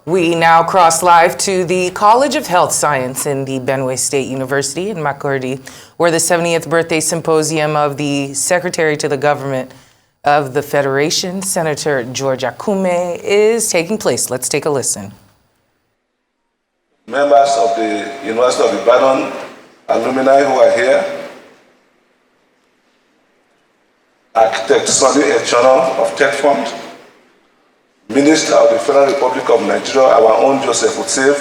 We now cross live to the College of Health Science in the Benue State University in Makurdi, where the 70th birthday symposium of the Secretary to the Government of the Federation, Senator George Akum, is taking place. Let's take a listen. Members of the University of Ibadan, alumni who are here, Architect Sunny Echano of Tech Fund, Minister of the Federal Republic of Nigeria, our own Joseph Utsev,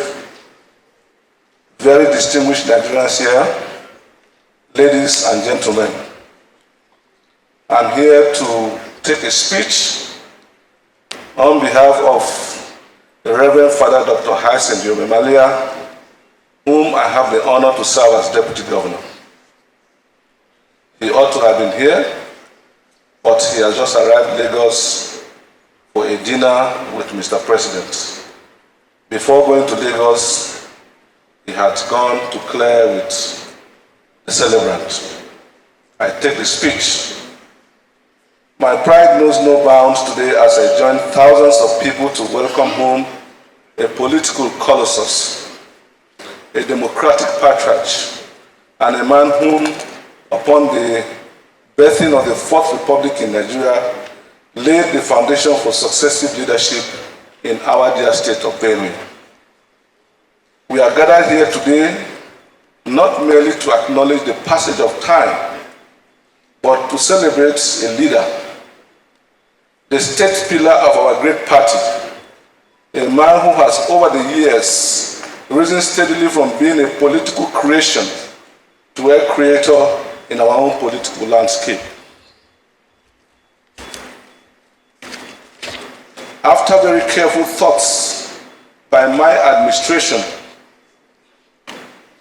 very distinguished Nigerians here, ladies and gentlemen. I'm here to take a speech on behalf of the Reverend Father Dr. Hyacinth Yomemalia, whom I have the honor to serve as Deputy Governor. He ought to have been here, but he has just arrived in Lagos for a dinner with Mr. President. Before going to Lagos, he had gone to clear with the celebrant. I take the speech. My pride knows no bounds today as I join thousands of people to welcome home a political colossus, a democratic patriarch, and a man whom, upon the birthing of the Fourth Republic in Nigeria, laid the foundation for successive leadership in our dear state of Benue. We are gathered here today not merely to acknowledge the passage of time, but to celebrate a leader, the state pillar of our great party, a man who has over the years risen steadily from being a political creation to a creator in our own political landscape. After very careful thoughts by my administration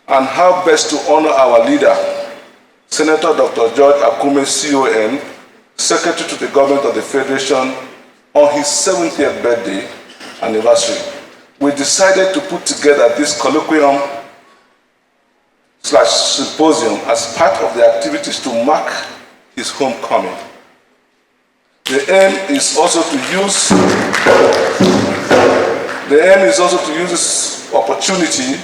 on how best to honor our leader, Senator Dr. George Akum, CON, Secretary to the Government of the Federation, on his 70th birthday anniversary, we decided to put together this colloquium / symposium as part of the activities to mark his homecoming. The aim is also to use this opportunity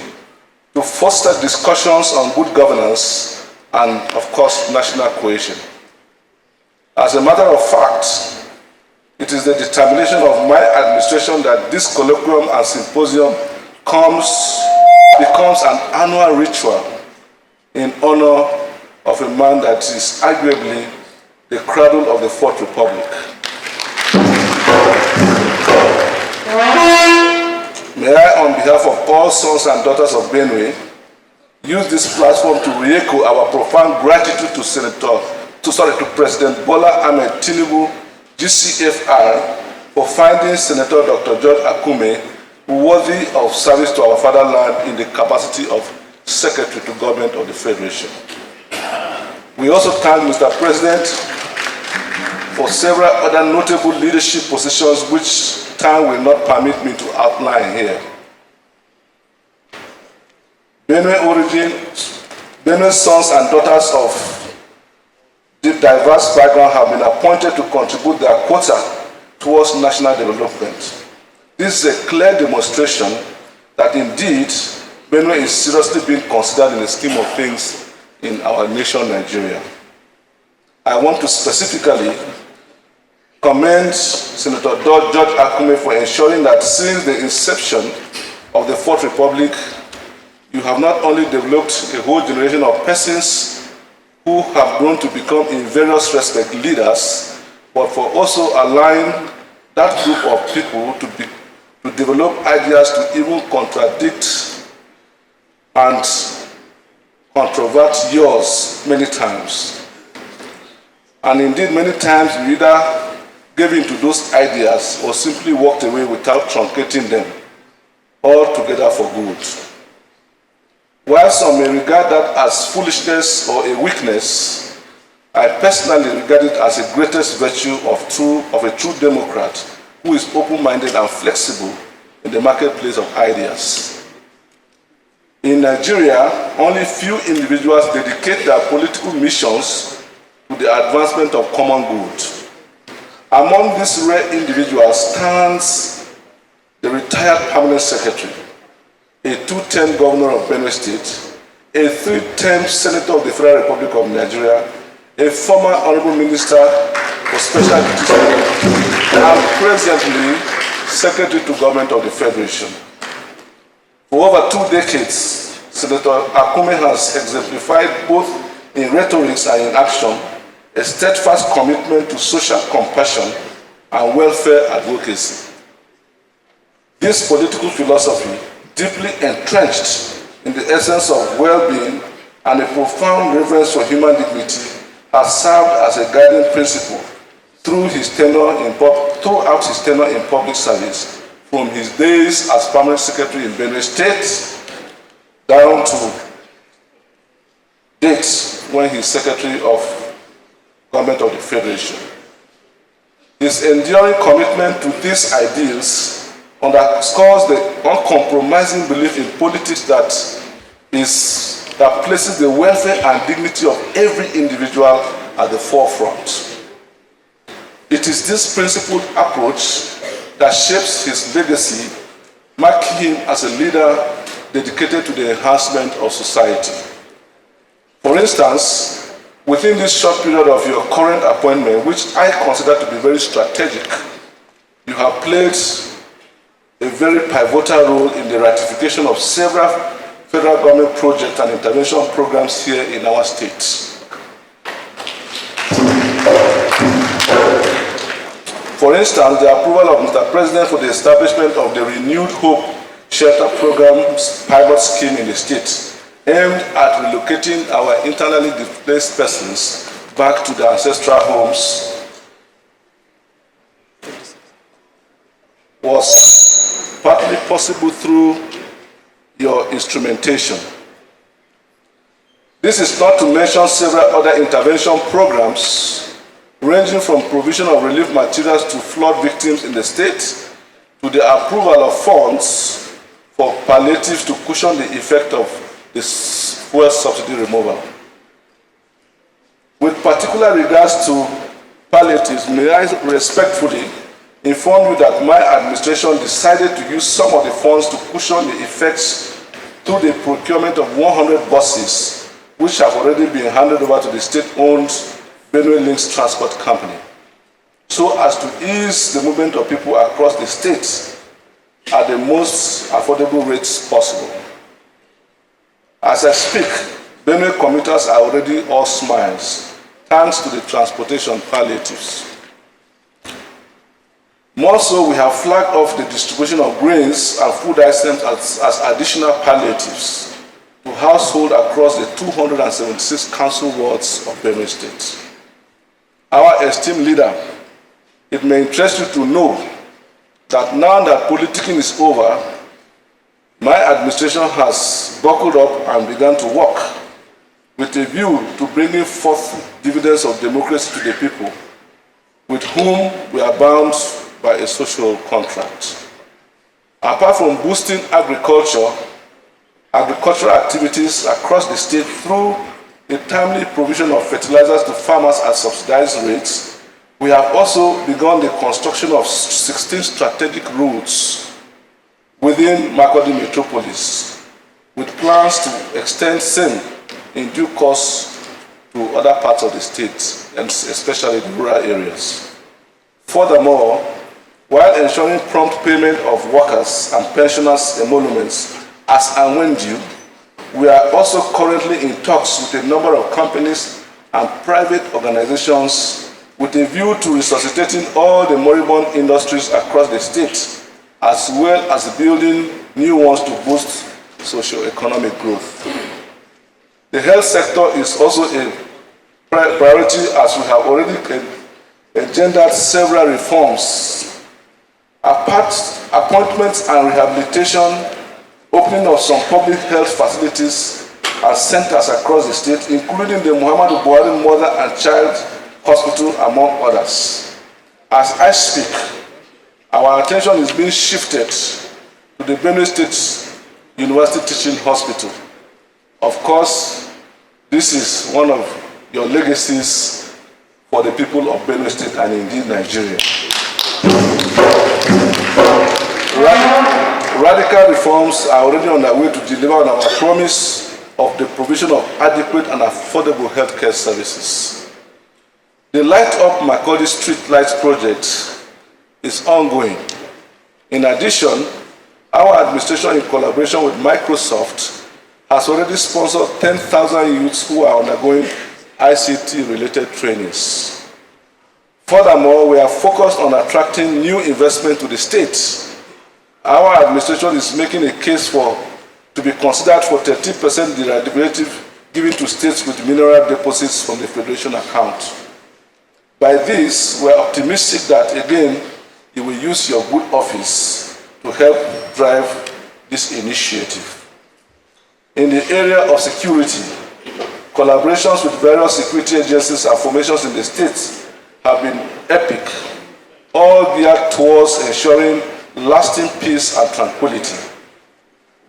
to foster discussions on good governance and, of course, national cohesion. As a matter of fact, it is the determination of my administration that this colloquium and symposium becomes an annual ritual in honor of a man that is arguably the cradle of the Fourth Republic. May I, on behalf of all sons and daughters of Benue, use this platform to re-echo our profound gratitude to President Bola Ahmed Tinubu, GCFR, for finding Senator Dr. George Akum worthy of service to our fatherland in the capacity of Secretary to Government of the Federation. We also thank Mr. President for several other notable leadership positions which time will not permit me to outline here. Benue's sons and daughters of diverse background have been appointed to contribute their quota towards national development. This is a clear demonstration that indeed Benue is seriously being considered in the scheme of things in our nation, Nigeria. I want to specifically commend Senator George Akum for ensuring that since the inception of the Fourth Republic, you have not only developed a whole generation of persons who have grown to become in various respects leaders, but for also allowing that group of people to develop ideas to even contradict and controvert yours many times. And indeed, many times you either gave in to those ideas or simply walked away without truncating them altogether for good. While some may regard that as foolishness or a weakness, I personally regard it as the greatest virtue of a true Democrat who is open-minded and flexible in the marketplace of ideas. In Nigeria, only few individuals dedicate their political missions to the advancement of common good. Among these rare individuals stands the retired permanent secretary, a two-term governor of Benue State, a three-term senator of the Federal Republic of Nigeria, a former honorable minister for special duties, and presently secretary to government of the Federation. For over 2 decades, Senator Akum has exemplified both in rhetoric and in action a steadfast commitment to social compassion and welfare advocacy. This political philosophy, deeply entrenched in the essence of well-being and a profound reverence for human dignity, has served as a guiding principle throughout his tenure in public service, from his days as permanent secretary in Benue State down to dates when he's secretary of government of the Federation. His enduring commitment to these ideals underscores the uncompromising belief in politics that places the welfare and dignity of every individual at the forefront. It is this principled approach that shapes his legacy, marking him as a leader dedicated to the enhancement of society. For instance, within this short period of your current appointment, which I consider to be very strategic, you have played a very pivotal role in the ratification of several federal government projects and intervention programs here in our state. For instance, the approval of Mr. President for the establishment of the Renewed Hope Shelter Program's pilot scheme in the state, aimed at relocating our internally displaced persons back to their ancestral homes, was partly possible through your instrumentation. This is not to mention several other intervention programs ranging from provision of relief materials to flood victims in the state to the approval of funds for palliatives to cushion the effect of the fuel subsidy removal. With particular regards to palliatives, may I respectfully inform you that my administration decided to use some of the funds to cushion the effects through the procurement of 100 buses, which have already been handed over to the state-owned Benue Links Transport Company, so as to ease the movement of people across the state at the most affordable rates possible. As I speak, Benue commuters are already all smiles, thanks to the transportation palliatives. More so, we have flagged off the distribution of grains and food items as additional palliatives to households across the 276 council wards of Benue State. Our esteemed leader, it may interest you to know that now that politicking is over, my administration has buckled up and begun to work with a view to bringing forth dividends of democracy to the people, with whom we are bound by a social contract. Apart from boosting agricultural activities across the state through the timely provision of fertilizers to farmers at subsidized rates, we have also begun the construction of 16 strategic roads within Makurdi Metropolis, with plans to extend same in due course to other parts of the state, and especially the rural areas. Furthermore, while ensuring prompt payment of workers and pensioners' emoluments as and when due, we are also currently in talks with a number of companies and private organizations with a view to resuscitating all the moribund industries across the state, as well as building new ones to boost socio-economic growth. The health sector is also a priority, as we have already engendered several reforms, appointments and rehabilitation, opening of some public health facilities and centers across the state, including the Muhammadu Buhari Mother and Child Hospital, among others. As I speak, our attention is being shifted to the Benue State University Teaching Hospital. Of course, this is one of your legacies for the people of Benue State and indeed Nigeria. Radical reforms are already on their way to deliver on our promise of the provision of adequate and affordable healthcare services. The Light Up Makurdi Street Lights project is ongoing. In addition, our administration, in collaboration with Microsoft, has already sponsored 10,000 youths who are undergoing ICT-related trainings. Furthermore, we are focused on attracting new investment to the state. Our administration is making a case to be considered for 30% derivative given to states with mineral deposits from the Federation account. By this, we are optimistic that, again, you will use your good office to help drive this initiative. In the area of security, collaborations with various security agencies and formations in the states have been epic, all geared towards ensuring lasting peace and tranquility.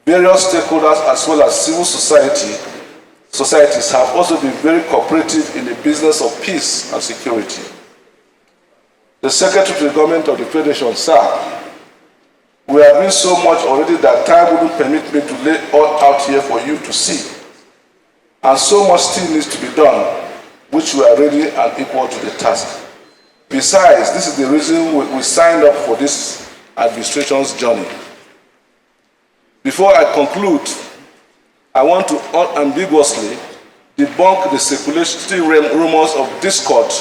Various stakeholders as well as civil societies have also been very cooperative in the business of peace and security. The Secretary to the Government of the Federation, sir, we have been so much already that time wouldn't permit me to lay all out here for you to see. And so much still needs to be done, which we are ready and equal to the task. Besides, this is the reason we signed up for this administration's journey. Before I conclude, I want to unambiguously debunk the circulatory rumors of discord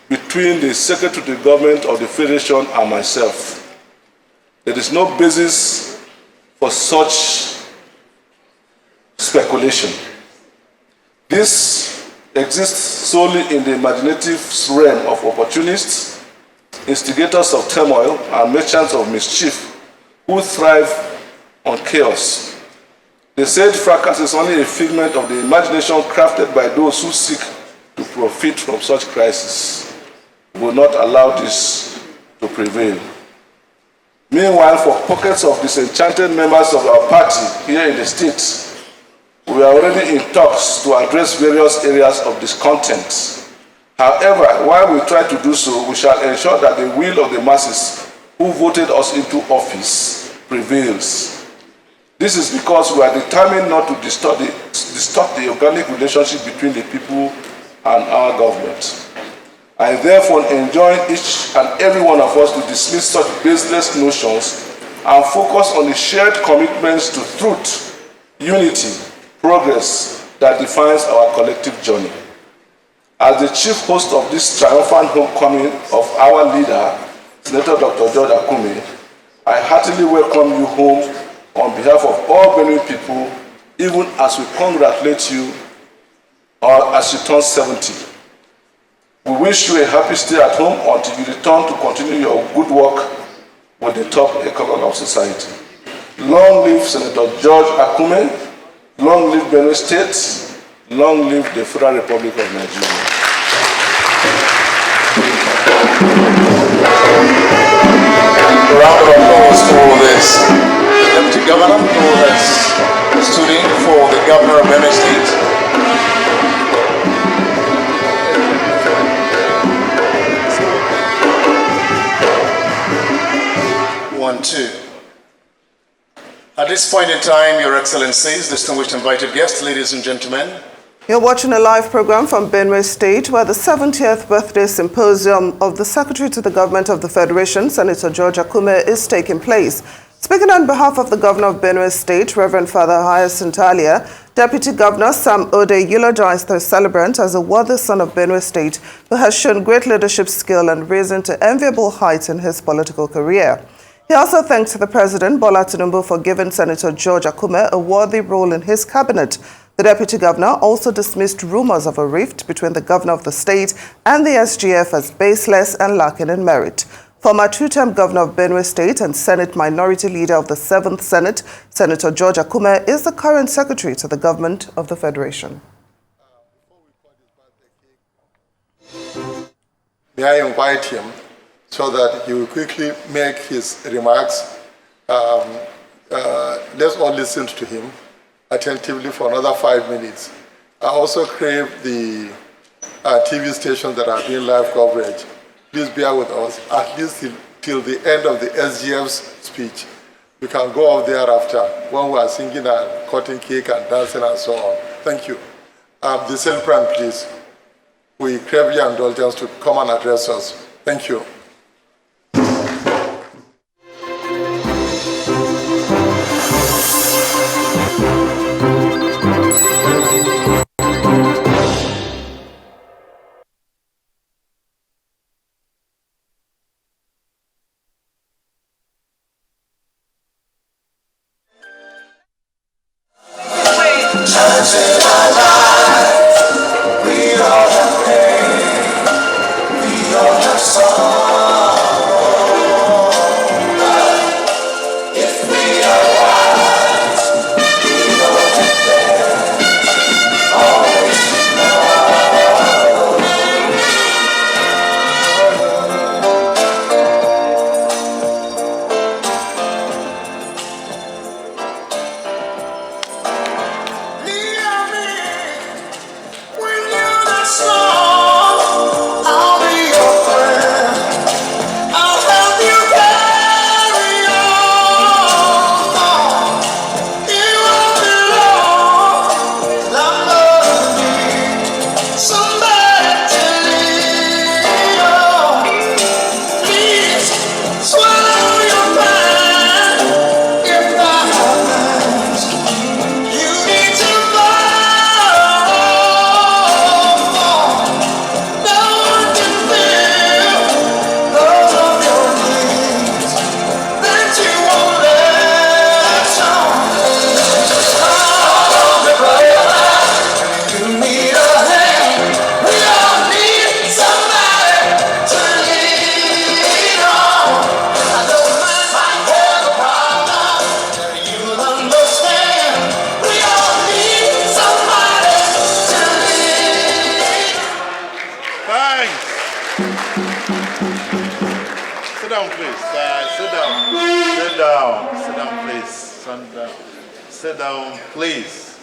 between the Secretary to the Government of the Federation and myself. There is no basis for such speculation. This exists solely in the imaginative realm of opportunists, instigators of turmoil, and merchants of mischief who thrive on chaos. The said fracas is only a figment of the imagination crafted by those who seek to profit from such crises. We will not allow this to prevail. Meanwhile, for pockets of disenchanted members of our party here in the States, we are already in talks to address various areas of discontent. However, while we try to do so, we shall ensure that the will of the masses who voted us into office prevails. This is because we are determined not to distort the organic relationship between the people and our government. I therefore enjoin each and every one of us to dismiss such baseless notions and focus on the shared commitments to truth, unity, progress that defines our collective journey. As the chief host of this triumphant homecoming of our leader, Senator Dr. George Akum, I heartily welcome you home on behalf of all Benue people, even as we congratulate you as you turn 70. We wish you a happy stay at home until you return to continue your good work with the top echelon of society. Long live Senator George Akum, long live Benue State, long live the Federal Republic of Nigeria. A round of applause for this Deputy Governor who has stood in for the Governor of Benue State. 1, 2. At this point in time, Your Excellencies, distinguished invited guests, ladies and gentlemen. You're watching a live program from Benue State, where the 70th birthday symposium of the Secretary to the Government of the Federation, Senator George Akum, is taking place. Speaking on behalf of the Governor of Benue State, Reverend Father Hyacinth Alia, Deputy Governor Sam Ode eulogized the celebrant as a worthy son of Benue State who has shown great leadership skill and risen to enviable heights in his political career. He also thanked the President, Bola Tinubu, for giving Senator George Akum a worthy role in his cabinet. The Deputy Governor also dismissed rumors of a rift between the Governor of the state and the SGF as baseless and lacking in merit. Former two-term Governor of Benue State and Senate Minority Leader of the 7th Senate, Senator George Akum, is the current Secretary to the Government of the Federation. May I invite him so that he will quickly make his remarks. Let's all listen to him attentively for another 5 minutes. I also crave the TV stations that are doing live coverage. Please bear with us, at least till the end of the SGF's speech. You can go off thereafter when we are singing and cutting cake and dancing and so on. Thank you. The celebrant, please. We crave your indulgence to come and address us. Thank you. Sit down, please.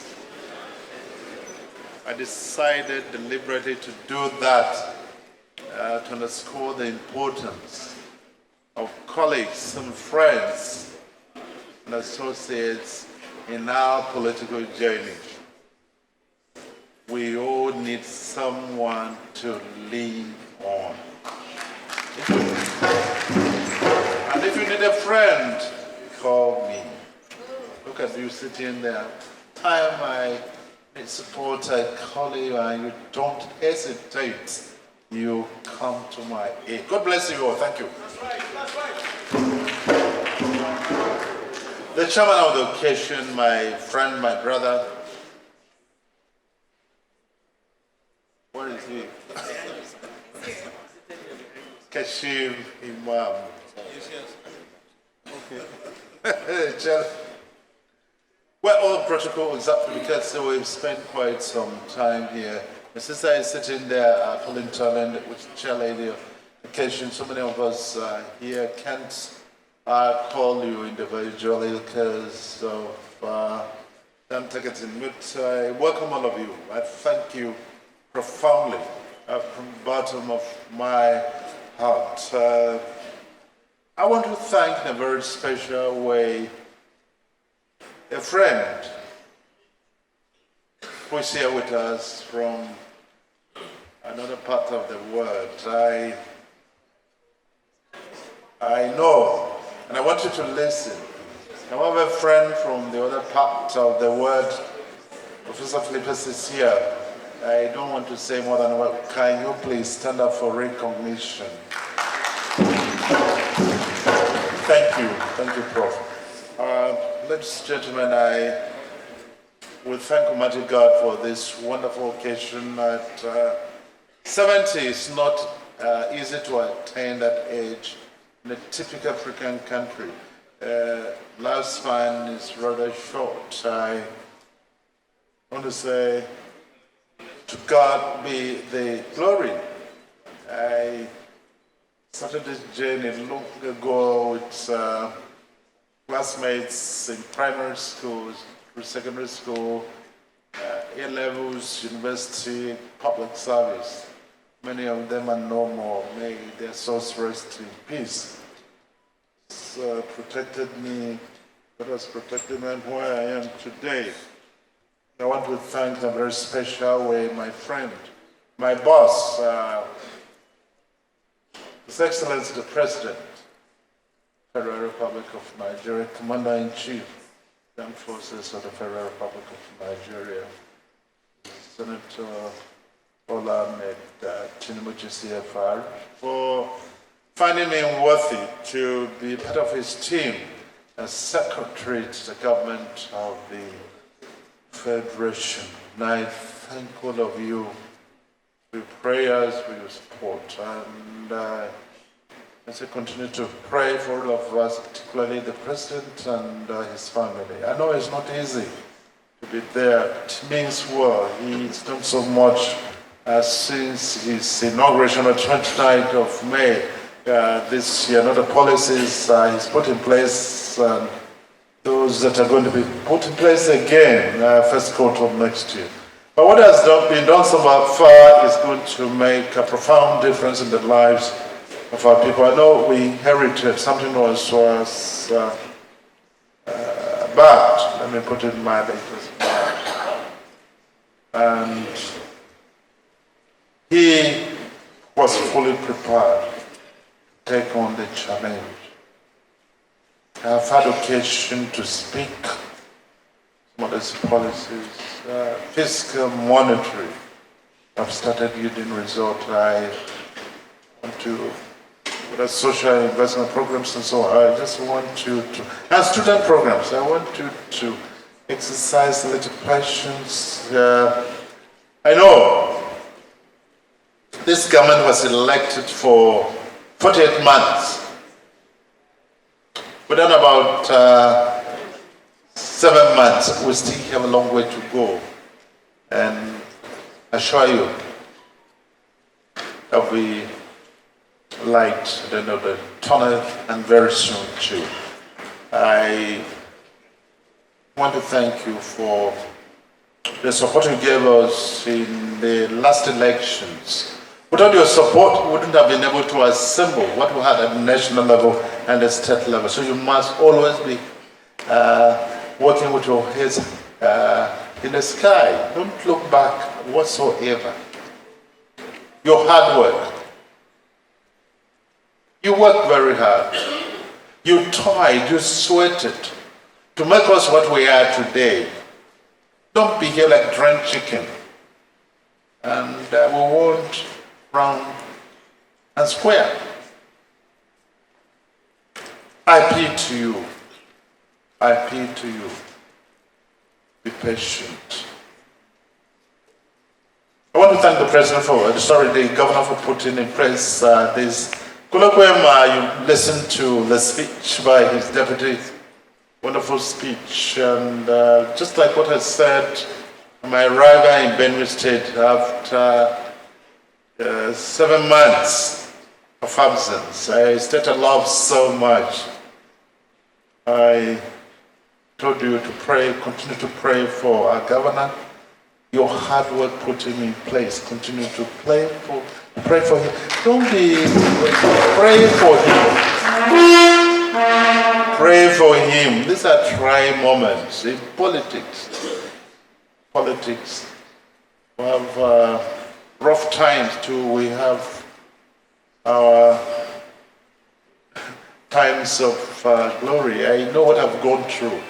I decided deliberately to do that to underscore the importance of colleagues and friends and associates in our political journey. We all need someone to lean on. And if you need a friend, call me. Look at you sitting there. Time I need support, I call you and you don't hesitate. You come to my aid. God bless you all. Thank you. That's right. The chairman of the occasion, my friend, my brother. Where is he? Kashim Imam. Okay. Well, all protocol is up because we've spent quite some time here. My sister is sitting there pulling talent with the chair lady of occasion. So many of us here can't call you individually because of them ticketing. But I welcome all of you. I thank you profoundly from the bottom of my heart. I want to thank in a very special way a friend who is here with us from another part of the world. I know, and I want you to listen. I have a friend from the other part of the world. Professor Philippus is here. I don't want to say more than what. Can you please stand up for recognition? Thank you, Prof. Ladies and gentlemen, I will thank Almighty God for this wonderful occasion. At 70 is not easy to attain that age in a typical African country. Lifespan is rather short. I want to say, to God be the glory. I started this journey long ago with classmates in primary school, through secondary school, A-levels, university, public service. Many of them are no more. May their souls rest in peace. It's protected me, that has protected me and where I am today. I want to thank in a very special way my friend, my boss, His Excellency the President, Federal Republic of Nigeria, Commander-in-Chief, Armed Forces of the Federal Republic of Nigeria, Senator Bola Ahmed Tinubu CFR, for finding me worthy to be part of his team as Secretary to the government of the Federation. And I thank all of you for your prayers, for your support, and as I continue to pray for all of us, particularly the President and his family. I know it's not easy to be there. It means well. He's done so much since his inauguration on 29th of May this year. Other policies he's put in place, those that are going to be put in place again first quarter of next year. But what has been done so far is going to make a profound difference in the lives of our people. I know we inherited something that was bad. Let me put it mildly, it was bad. And he was fully prepared to take on the challenge. I have had occasion to speak some of these policies, fiscal, monetary. I've started yielding results. I want to, with social investment programs and so on, I just want you to, and student programs, I want you to exercise a little patience. I know this government was elected for 48 months. Within about 7 months, we still have a long way to go. And I assure you, there'll be light at the end of the tunnel, and very soon too. I want to thank you for the support you gave us in the last elections. Without your support, we wouldn't have been able to assemble what we had at the national level and the state level. So you must always be working with your heads in the sky. Don't look back whatsoever. Your hard work. You worked very hard. You toiled, you sweated to make us what we are today. Don't behave like drowned chicken. And we won't round and square. I appeal to you. I appeal to you. Be patient. I want to thank the President the Governor for putting in place this colloquium. You listened to the speech by his deputy. Wonderful speech. And just like what I said, my arrival in Benue State after 7 months of absence, I stated love so much. I told you to pray, continue to pray for our governor. Your hard work put him in place. Continue to pray for him. Don't be, pray for him. Pray for him. These are trying moments in politics. Politics. We have rough times too. We have our times of glory. I know what I've gone through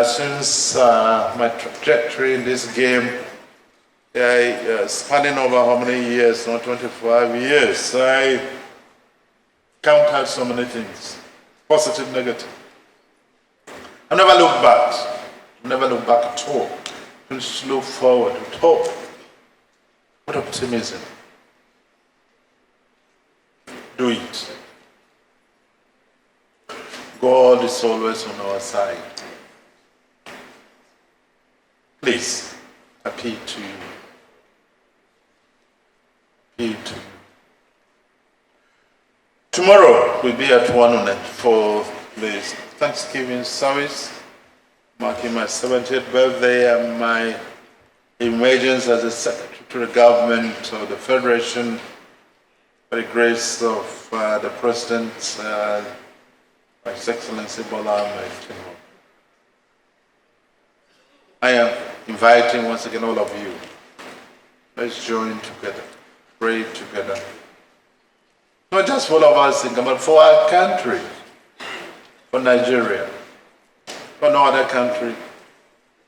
since my trajectory in this game. Spanning over how many years? Not 25 years. I count out so many things, positive, negative. I never look back. Never look back at all. Just look forward with hope. With optimism. Do it. God is always on our side. Please, appeal to you. Appeal to you. Tomorrow we'll be at 1 for the Thanksgiving service, marking my 70th birthday and my emergence as a Secretary to the Government of the Federation by the grace of the President, His Excellency Bola Ahmed Tinubu, I am inviting once again all of you. Let's join together, pray together. Not just for all of us, but for our country, for Nigeria, for no other country.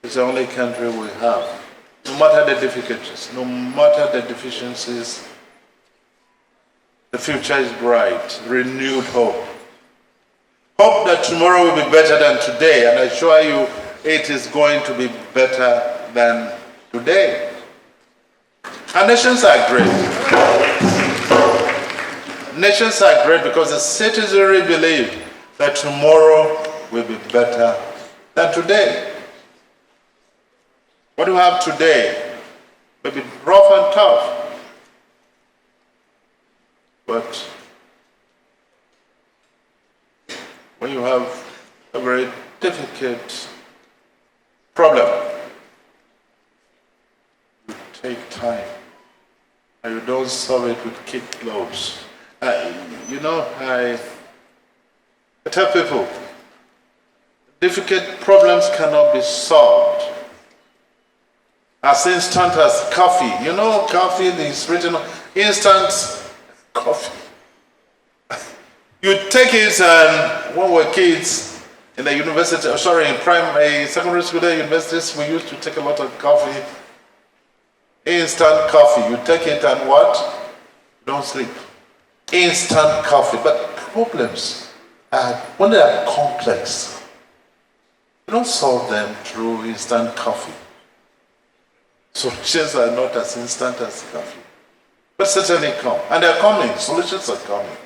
It's the only country we have. No matter the difficulties, no matter the deficiencies, the future is bright, renewed hope. Hope that tomorrow will be better than today, and I assure you it is going to be better than today. Our nations are great. Nations are great because the citizenry believe that tomorrow will be better than today. What we have today may be rough and tough, but when you have a very difficult problem, you take time and you don't solve it with kid gloves. I tell people, difficult problems cannot be solved as instant as coffee. You know, coffee is written on instant coffee. You take it, and when we were kids in the university, in primary, secondary school, universities, we used to take a lot of coffee. Instant coffee. You take it and what? Don't sleep. Instant coffee. But problems, when they are complex, you don't solve them through instant coffee. Solutions are not as instant as coffee, but certainly come. And they're coming. Solutions are coming.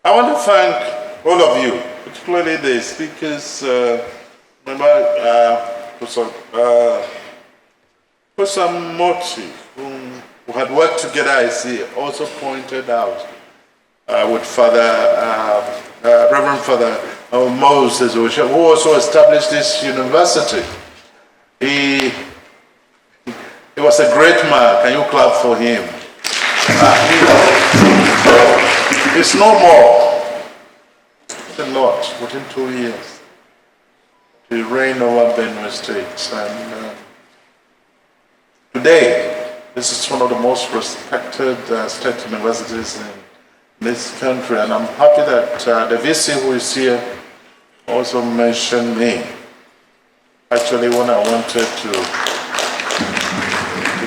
I want to thank all of you, particularly the speakers. Professor Moti, who had worked together, I see, also pointed out with Reverend Father Moses, who also established this university. He was a great man. Can you clap for him? It's no more. The Lord, within 2 years, he reigned over Benue State. And today, this is one of the most respected state universities in this country. And I'm happy that the VC who is here also mentioned me. Actually, when I wanted to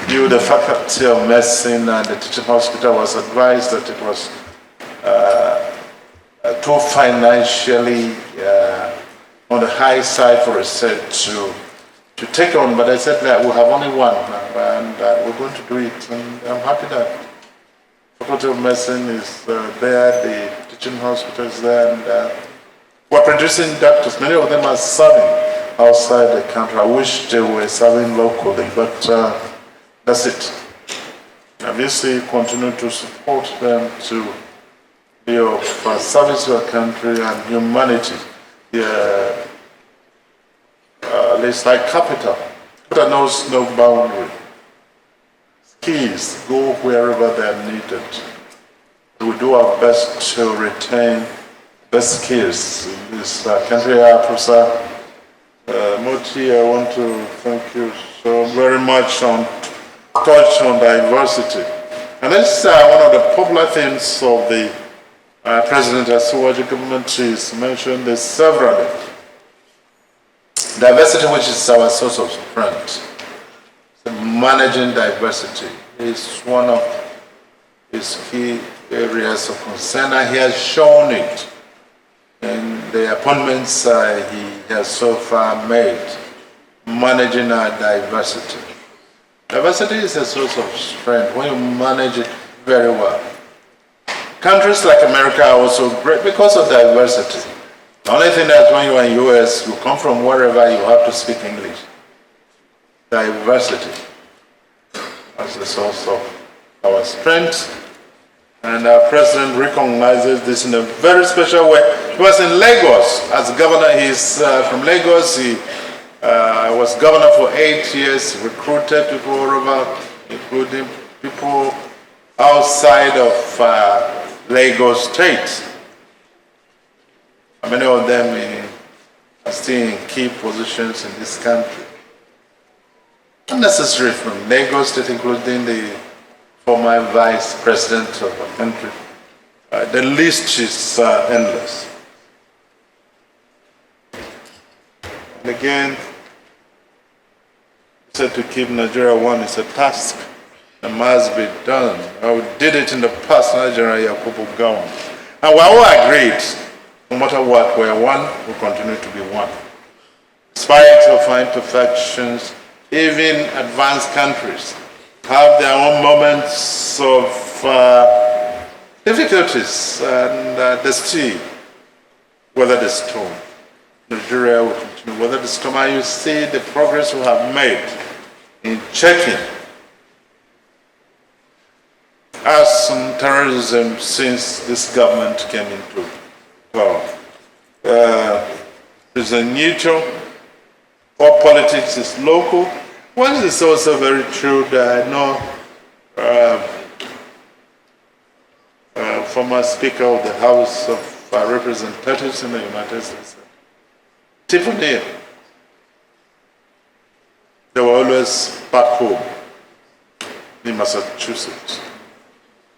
build the Faculty of Medicine and the teaching hospital, I was advised that it was too financially on the high side for research to take on. But I said that we have only one, and we're going to do it. And I'm happy that Faculty of Medicine is there, the teaching hospital is there, and we're producing doctors. Many of them are serving outside the country. I wish they were serving locally, but that's it. Obviously, continue to support them to be of service to our country and humanity. It's like capital. Capital knows no boundary. Skills go wherever they're needed. We do our best to retain the skills in this country. Professor Moti, I want to thank you so very much on touch on diversity. And that's one of the popular themes of the President Asuwaji government is mentioned this severally. Diversity, which is our source of strength. So managing diversity is one of his key areas of concern, and he has shown it in the appointments he has so far made, managing our diversity. Diversity is a source of strength when you manage it very well. Countries like America are also great because of diversity. The only thing that when you are in the US, you come from wherever, you have to speak English. Diversity as the source of our strength. And our president recognizes this in a very special way. He was in Lagos as governor. He's from Lagos. He was governor for 8 years, recruited people all over, including people outside of Lagos State. And many of them are still in key positions in this country. Unnecessary from Lagos State, including the former vice president of the country. The list is endless. And again, said to keep Nigeria one is a task that must be done. We did it in the past, Nigeria Yakubu government. And we all agreed, no matter what, we're one, we continue to be one. Despite of our imperfections, even advanced countries have their own moments of difficulties, and they still weather the storm. Nigeria will continue weather the storm, and you see the progress we have made in checking arson, terrorism since this government came into power. There's a neutral, all politics is local. One is also very true that I know former Speaker of the House of Representatives in the United States, Tiffany, they were always back home in Massachusetts.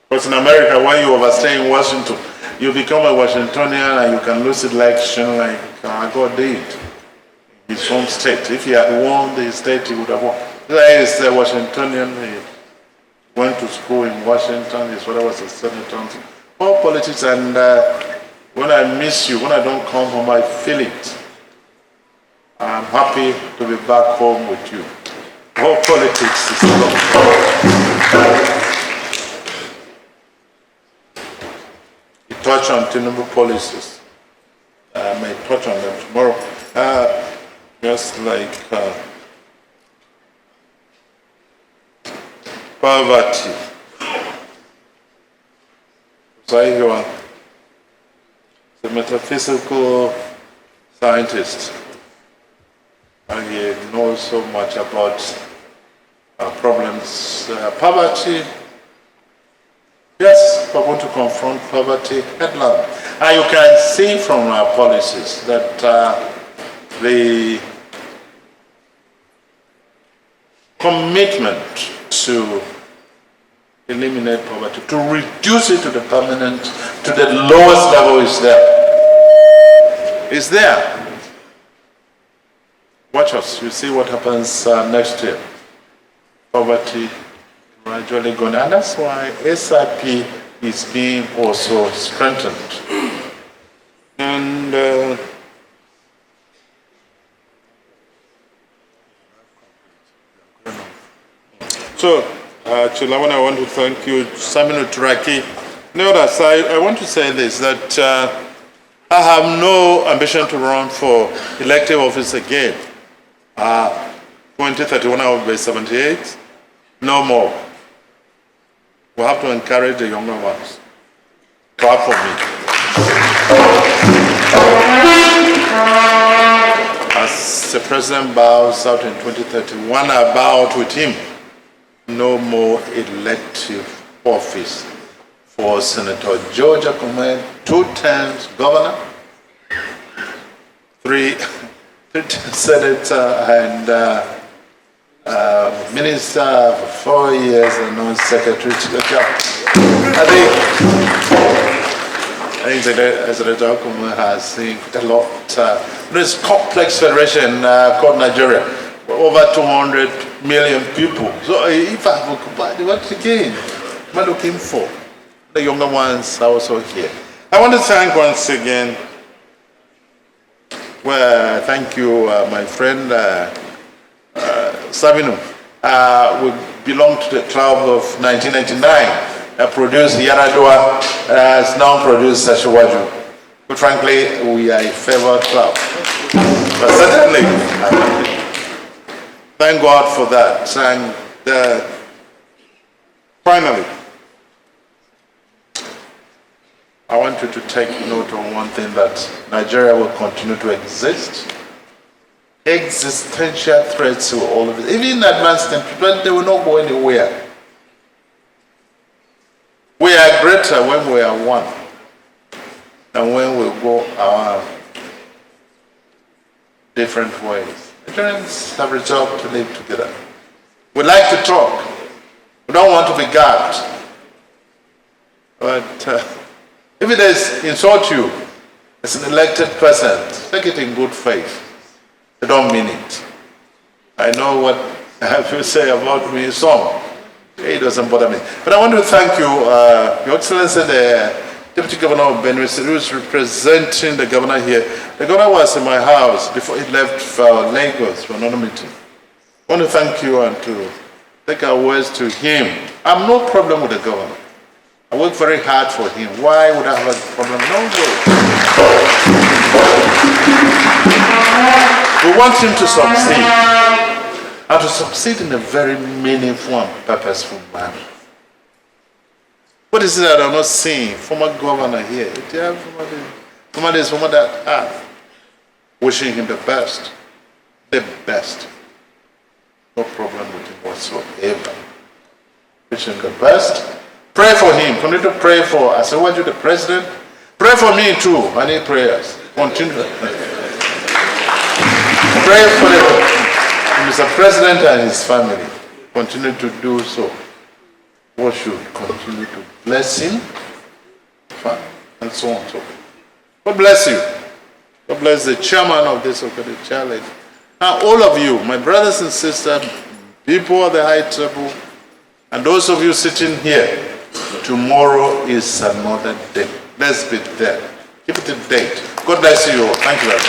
But in America, when you overstay in Washington, you become a Washingtonian and you can lose election like God did in his home state. If he had won the state, he would have won. He is a Washingtonian. He went to school in Washington. His father was a senator. All politics, and when I miss you, when I don't come home, I feel it. I'm happy to be back home with you. All politics is love. You touch on Tinubu policies. I may touch on them tomorrow. Just like poverty. So everyone, the metaphysical scientist, and he knows so much about problems. Poverty, yes, we're going to confront poverty headlong. And you can see from our policies that the commitment to eliminate poverty, to reduce it to the permanent, to the lowest level is there. It's there. Watch us, you see what happens next year. Poverty gradually going, and that's why SIP is being also strengthened. And so, Chilawan, I want to thank you, Simon Uturaki. On the other side, I want to say this, that I have no ambition to run for elective office again. 2031, I will be 78. No more. We have to encourage the younger ones. Clap for me. As the president bows out in 2031, I bow out with him. No more elective office for Senator George Akum, 2 terms governor, 3 senator, and minister for 4 years, and non-secretary to the government. I think Senator Akum has seen a lot. This complex federation called Nigeria, over 200 million people. So if I have occupied, what again am I looking for? The younger ones are also here. I want to thank once again, thank you, my friend Sabinu. We belong to the club of 1999. Produced Yaradua, has now produced Sashiwaju. But frankly, we are a favored club. But certainly, thank God for that. And finally, I want you to take note on one thing, that Nigeria will continue to exist. Existential threats to all of it. Even advanced countries, but they will not go anywhere. We are greater when we are one than when we go our different ways. Nigerians have resolved to live together. We like to talk. We don't want to be gagged. But if it is insult you as an elected person, take it in good faith. They don't mean it. I know what I have to say about me, some. It doesn't bother me. But I want to thank you, Your Excellency, the Deputy Governor of Benue State, who is representing the governor here. The governor was in my house before he left for Lagos for another meeting. I want to thank you and to take our words to him. I have no problem with the governor. I work very hard for him. Why would I have a problem? No way. We want him to succeed. And to succeed in a very meaningful and purposeful manner. What is it that I'm not seeing? Former governor here. Former that wishing him the best. The best. No problem with him whatsoever. Wishing him the best. Pray for him. Continue to pray for, as I want you, the president. Pray for me too. I need prayers. Continue. Pray for Mr. President and his family. Continue to do so. We should continue to bless him and so on and so forth. God bless you. God bless the chairman of this challenge. Now all of you, my brothers and sisters, people of the high table, and those of you sitting here, tomorrow is another day. Let's be there. Keep it a date. God bless you all. Thank you very much.